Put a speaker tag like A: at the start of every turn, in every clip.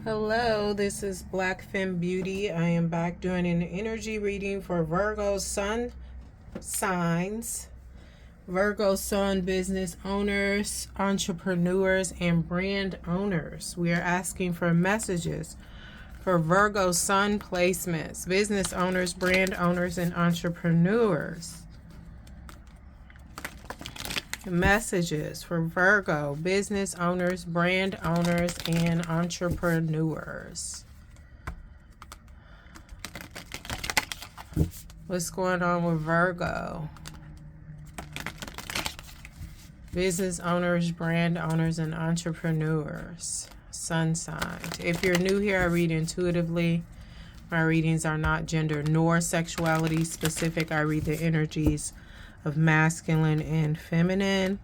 A: Hello, this is Black Femme Beauty. I am back doing an energy reading for Virgo sun signs, Virgo sun business owners, entrepreneurs, and brand owners. We are asking for messages for Virgo sun placements, business owners, brand owners, and entrepreneurs. Messages for Virgo business owners, brand owners, and entrepreneurs. What's going on with Virgo? Business owners, brand owners, and entrepreneurs. Sun signs. If you're new here, I read intuitively. My readings are not gender nor sexuality specific. I read the energies of masculine and feminine.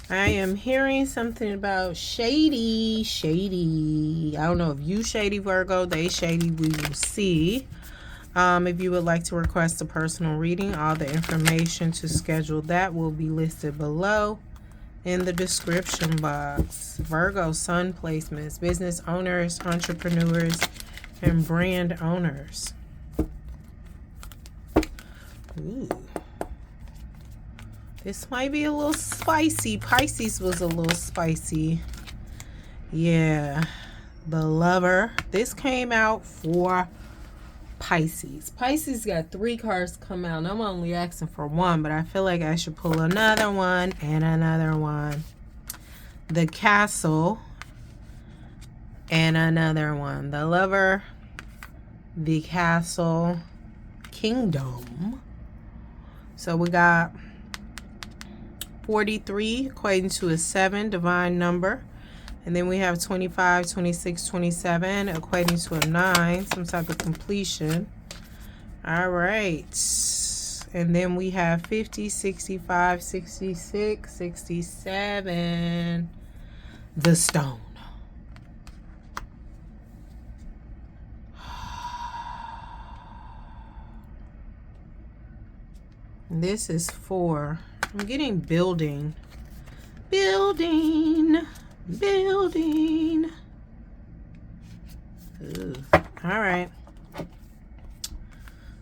A: I am hearing something about shady. I don't know if you shady, Virgo. They shady. We will see. If you would like to request a personal reading, all the information to schedule that will be listed below in the description box. Virgo sun placements, business owners, entrepreneurs, and brand owners. Ooh. This might be a little spicy. Pisces was a little spicy. Yeah. The Lover. This came out for Pisces. Pisces got 3 cards come out. And I'm only asking for one, but I feel like I should pull another one and another one. The Castle and another one. The Lover, the Castle, Kingdom. So we got 43 equating to a 7, divine number. And then we have 25, 26, 27 equating to a 9, some type of completion. All right. And then we have 50, 65, 66, 67. The Stone. This is for, I'm getting building. Building. Ooh. All right.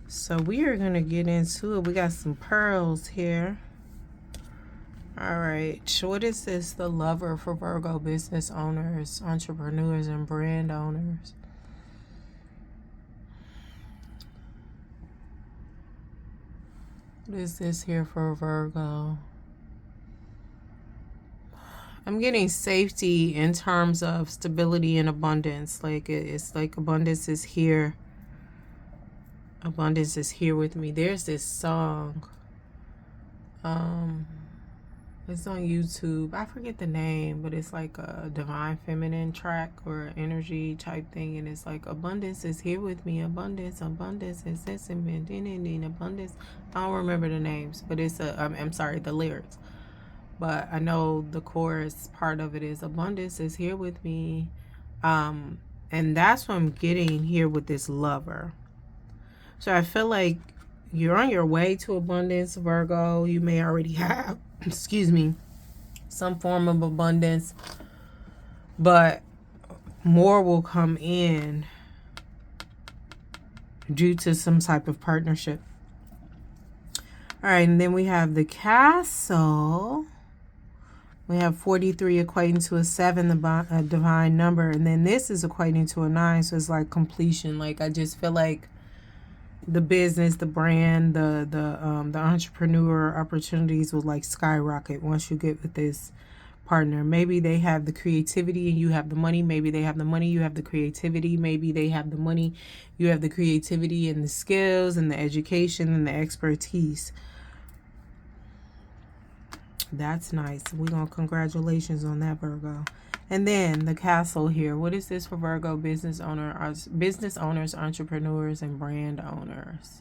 A: So we are going to get into it. We got some pearls here. All right. What is this? The Lover for Virgo business owners, entrepreneurs, and brand owners. What is this here for Virgo? I'm getting safety in terms of stability and abundance. Like it's like abundance is here. Abundance is here with me. There's this song. It's on YouTube. I forget the name, but it's like a divine feminine track or energy type thing, and it's like abundance is here with me. Abundance is this and abundance. I don't remember the names, but it's I'm sorry, the lyrics. But I know the chorus part of it is abundance is here with me. And that's what I'm getting here with this Lover. So I feel like you're on your way to abundance, Virgo. You may already have, excuse me, some form of abundance. But more will come in due to some type of partnership. All right, and then we have the Castle. We have 43 equating to a 7, the divine number. And then this is equating to a 9. So it's like completion. Like I just feel like the business, the brand, the entrepreneur opportunities will like skyrocket once you get with this partner. Maybe they have the creativity and you have the money. Maybe they have the money, you have the creativity. Maybe they have the money, you have the creativity and the skills and the education and the expertise. That's nice. We're going to congratulations on that, Virgo. And then the Castle here. What is this for Virgo business owners, entrepreneurs, and brand owners?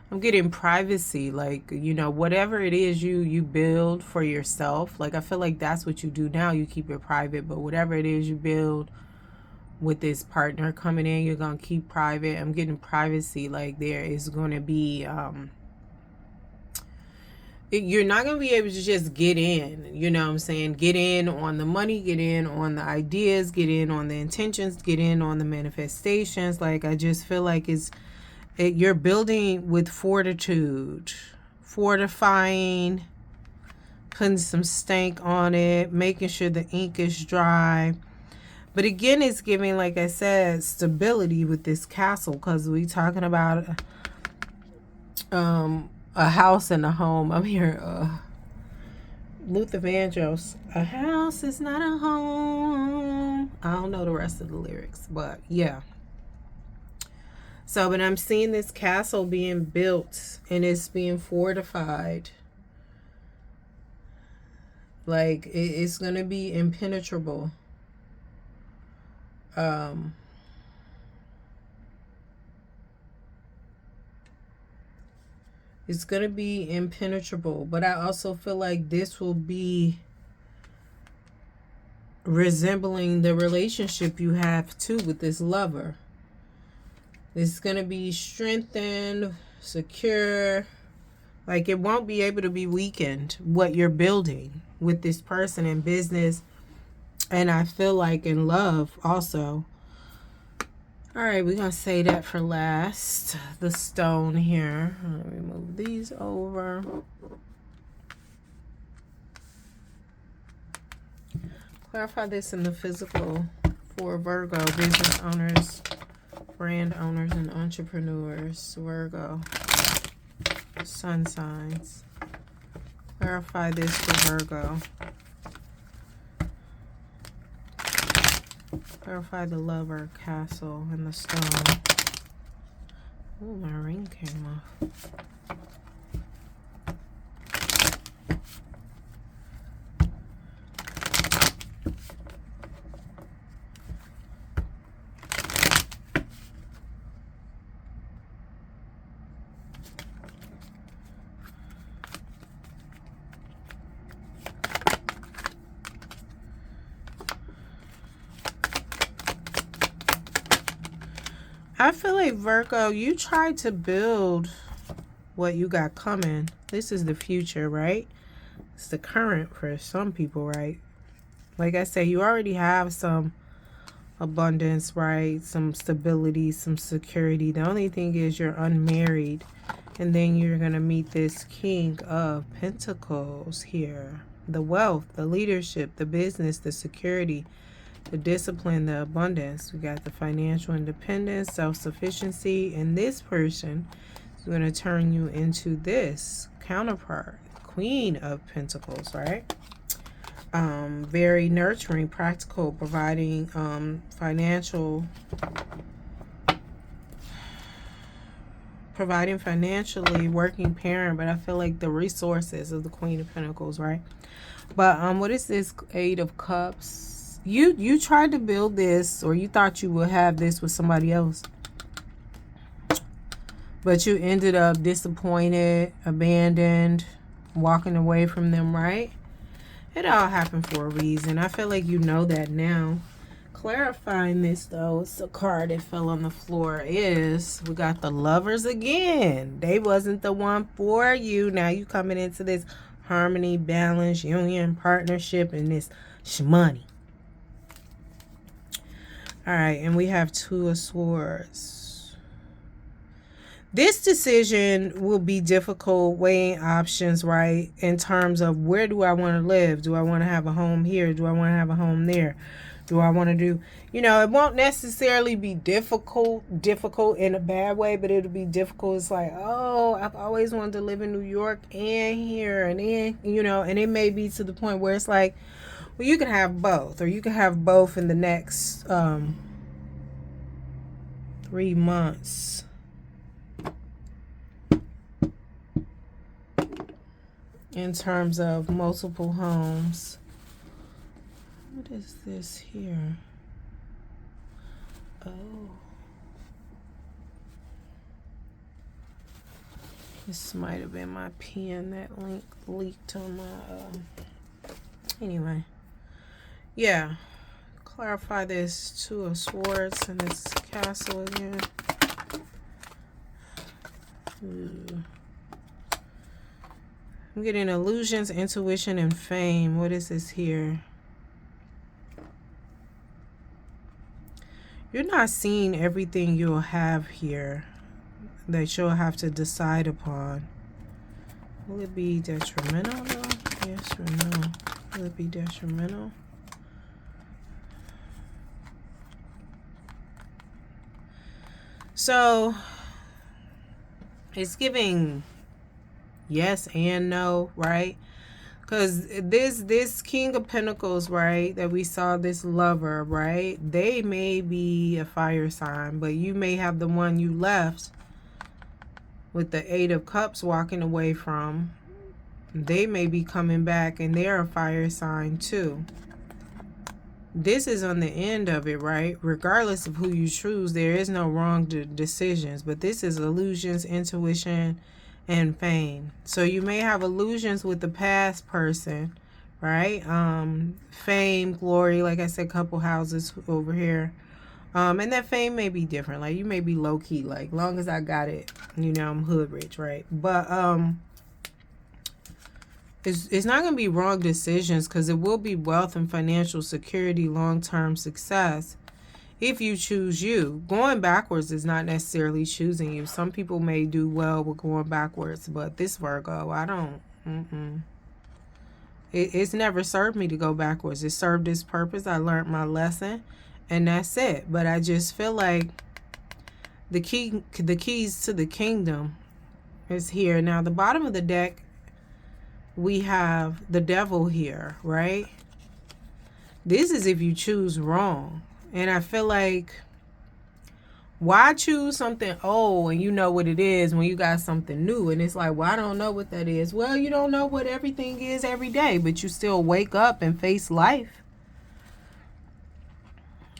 A: I'm getting privacy, like, you know, whatever it is you build for yourself. Like, I feel like that's what you do now. You keep it private, but whatever it is you build with this partner coming in, you're going to keep private. I'm getting privacy. Like there is going to be you're not going to be able to just get in, you know what I'm saying? Get in on the money, get in on the ideas, get in on the intentions, get in on the manifestations. Like, I just feel like you're building with fortitude, fortifying, putting some stank on it, making sure the ink is dry. But again, it's giving, like I said, stability with this castle, because we talking about a house and a home. I'm here, Luther Vandross. A house is not a home. I don't know the rest of the lyrics, but yeah. So, but I'm seeing this castle being built, and it's being fortified. Like, it's going to be impenetrable. It's going to be impenetrable. But I also feel like this will be resembling the relationship you have, too, with this lover. It's going to be strengthened, secure. Like, it won't be able to be weakened, what you're building with this person in business. And I feel like in love also. All right, we're going to say that for last. The stone here. Let me move these over. Clarify this in the physical for Virgo, business owners, brand owners, and entrepreneurs. Virgo, sun signs. Clarify this for Virgo. Clarify the lover, castle, and the stone. Oh, my ring came off. I feel like, Virgo, you tried to build what you got coming. This is the future, right? It's the current for some people, right? Like I say, you already have some abundance, right? Some stability, some security. The only thing is you're unmarried. And then you're going to meet this King of Pentacles here. The wealth, the leadership, the business, the security, the discipline, the abundance. We got the financial independence, self-sufficiency, and this person is going to turn you into this counterpart, Queen of Pentacles, right? Very nurturing, practical, providing financially, working parent. But I feel like the resources of the Queen of Pentacles, right? But what is this Eight of Cups? You tried to build this, or you thought you would have this with somebody else, but you ended up disappointed, abandoned, walking away from them, right? It all happened for a reason. I feel like you know that now. Clarifying this, though, it's a card that fell on the floor, is we got the Lovers again. They wasn't the one for you. Now you coming into this harmony, balance, union, partnership, and this money. All right, and we have Two of Swords. This decision will be difficult, weighing options, right? In terms of, where do I want to live? Do I want to have a home here? Do I want to have a home there? Do I want to do, it won't necessarily be difficult in a bad way, but it'll be difficult. It's like, oh, I've always wanted to live in New York and here and then, and it may be to the point where it's like, well, you can have both, or you can have both in the next 3 months. In terms of multiple homes. What is this here? Oh. This might have been my pen that leaked on my... Anyway. Yeah. Clarify this Two of Swords and this castle again. Ooh. I'm getting illusions, intuition, and fame. What is this here? You're not seeing everything you'll have here that you'll have to decide upon. Will it be detrimental though? Yes or no? Will it be detrimental? So it's giving yes and no, right? Because this King of Pentacles, right, that we saw, this lover, right, they may be a fire sign, but you may have the one you left with the Eight of Cups walking away from. They may be coming back and they're a fire sign too. This is on the end of it, right? Regardless of who you choose, there is no wrong decisions, but this is illusions, intuition, and fame. So you may have illusions with the past person, right? Fame, glory, like I said, couple houses over here. And that fame may be different. Like you may be low key, like long as I got it, you know, I'm hood rich, right? But it's not going to be wrong decisions, because it will be wealth and financial security, long-term success. If you choose you, going backwards is not necessarily choosing you. Some people may do well with going backwards, but this Virgo, I don't. It's never served me to go backwards. It served its purpose. I learned my lesson, and that's it. But I just feel like the keys to the kingdom is here. Now, the bottom of the deck, we have the devil here, right? This is if you choose wrong. And I feel like, why choose something old and you know what it is when you got something new? And it's like, well, I don't know what that is. Well, you don't know what everything is every day, but you still wake up and face life.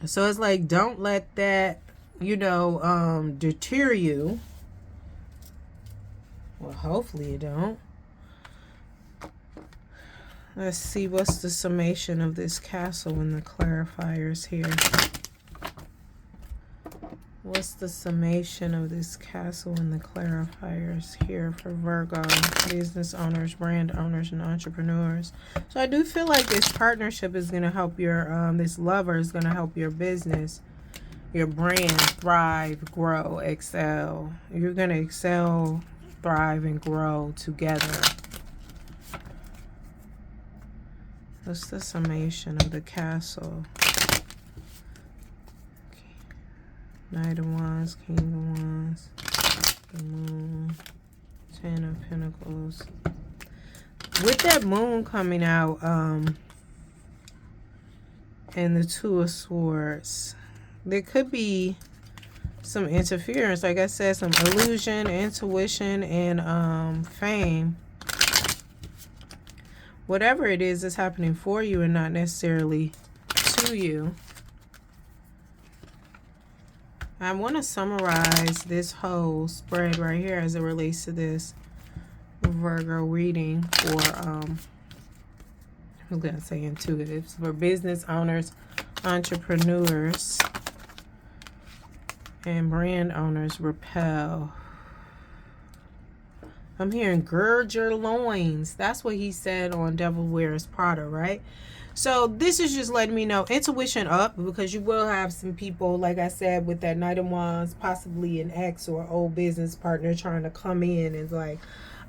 A: So it's like, don't let that, you know, deter you. Well, hopefully it don't. Let's see, what's the summation of this castle and the clarifiers here? What's the summation of this castle and the clarifiers here for Virgo business owners, brand owners, and entrepreneurs? So I do feel like this partnership is going to help your, this lover is going to help your business, your brand thrive, grow, excel. You're going to excel, thrive, and grow together. What's the summation of the castle? Okay. Knight of Wands, King of Wands, the Moon, Ten of Pentacles. With that Moon coming out, and the Two of Swords, there could be some interference. Like I said, some illusion, intuition, and fame. Whatever it is that's happening for you and not necessarily to you. I want to summarize this whole spread right here as it relates to this Virgo reading for, I'm going to say intuitives, for business owners, entrepreneurs, and brand owners. Repel. I'm hearing gird your loins. That's what he said on Devil Wears Prada, right? So this is just letting me know intuition up, because you will have some people, like I said, with that Knight of Wands, possibly an ex or old business partner trying to come in and like,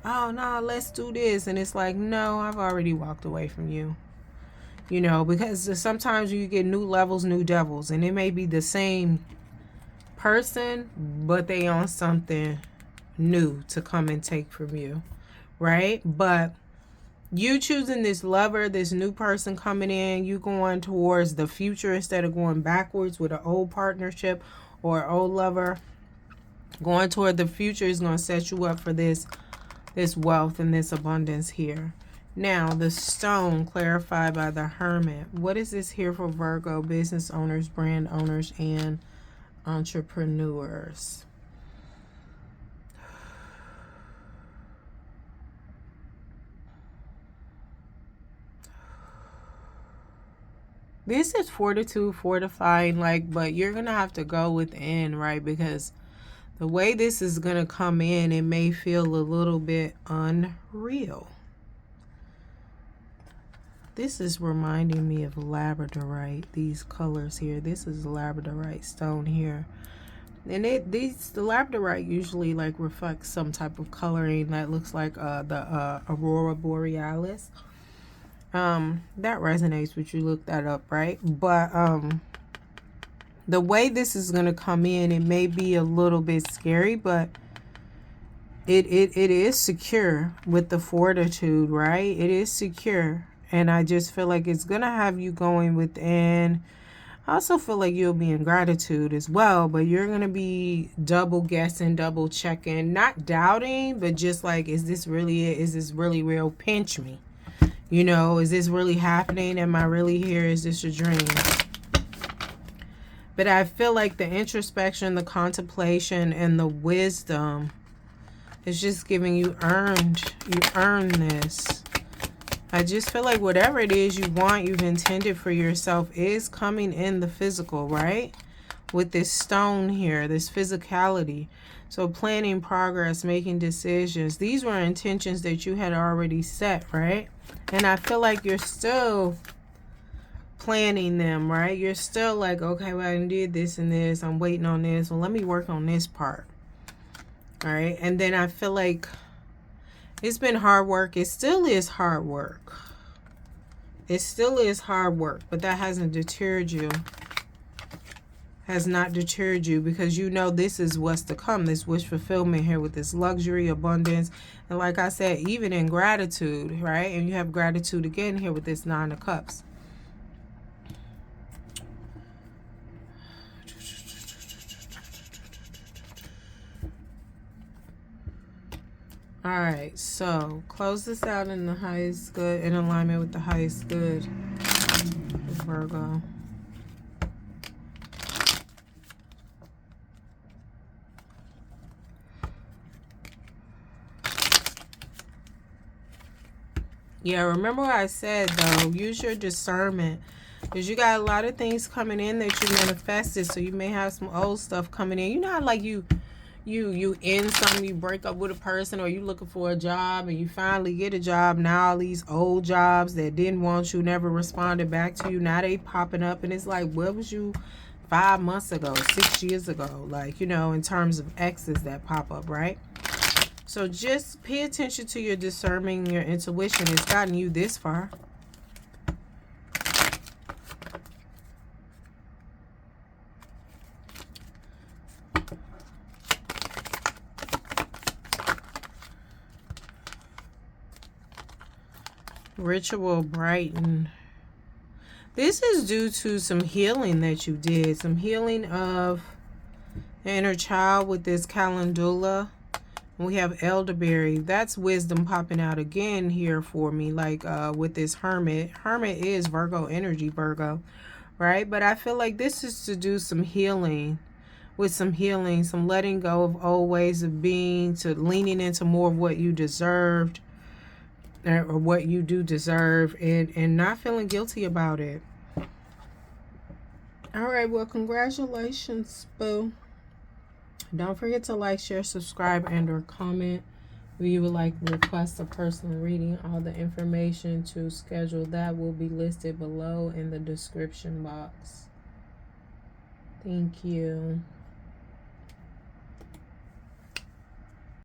A: oh no, let's do this. And it's like, no, I've already walked away from you. You know, because sometimes you get new levels, new devils, and it may be the same person, but they on something new to come and take from you, right? But you choosing this lover, this new person coming in, you going towards the future instead of going backwards with an old partnership or old lover. Going toward the future is going to set you up for this wealth and this abundance here. Now, the stone clarified by the Hermit. What is this here for Virgo business owners, brand owners, and entrepreneurs? This is fortitude, fortifying, like, but you're going to have to go within, right? Because the way this is going to come in, it may feel a little bit unreal. This is reminding me of labradorite, these colors here. This is labradorite stone here. And the labradorite usually like reflects some type of coloring that looks like the aurora borealis. That resonates with you. Look that up, right? But the way this is going to come in, it may be a little bit scary, but it is secure with the fortitude, right? It is secure. And I just feel like it's going to have you going within. I also feel like you'll be in gratitude as well, but you're going to be double guessing, double checking, not doubting, but just like, is this really it? Is this really real? Pinch me. You know, is this really happening? Am I really here? Is this a dream? But I feel like the introspection, the contemplation, and the wisdom is just giving you you earned this. I just feel like whatever it is you want, you've intended for yourself is coming in the physical, right? With this stone here, this physicality. So planning, progress, making decisions. These were intentions that you had already set, right? And I feel like you're still planning them, right? You're still like, okay, well, I did this and this. I'm waiting on this. Well, let me work on this part. All right. And then I feel like it's been hard work. It still is hard work. It still is hard work, but that hasn't deterred you. Has not deterred you, because you know this is what's to come. This wish fulfillment here with this luxury, abundance. And like I said, even in gratitude, right? And you have gratitude again here with this Nine of Cups. All right, so close this out in the highest good, in alignment with the highest good, Virgo. Yeah, remember what I said, though. Use your discernment, because you got a lot of things coming in that you manifested, so you may have some old stuff coming in. You know how, like, you end something, you break up with a person, or you looking for a job and you finally get a job. Now all these old jobs that didn't want you, never responded back to you, now they popping up, and it's like, where was you 5 months ago, 6 years ago? Like, you know, in terms of exes that pop up, right? So just pay attention to your discernment, your intuition. It's gotten you this far. Ritual brighten. This is due to some healing that you did. Some healing of the inner child with this calendula. We have elderberry. That's wisdom popping out again here for me. Like with this hermit. Hermit is Virgo energy, Virgo. Right? But I feel like this is to do some healing. With some healing. Some letting go of old ways of being. To leaning into more of what you deserved. Or what you do deserve, and not feeling guilty about it. All right, well, congratulations, boo. Don't forget to like, share, subscribe, and or comment. If you would like to request a personal reading, all the information to schedule that will be listed below in the description box. Thank you.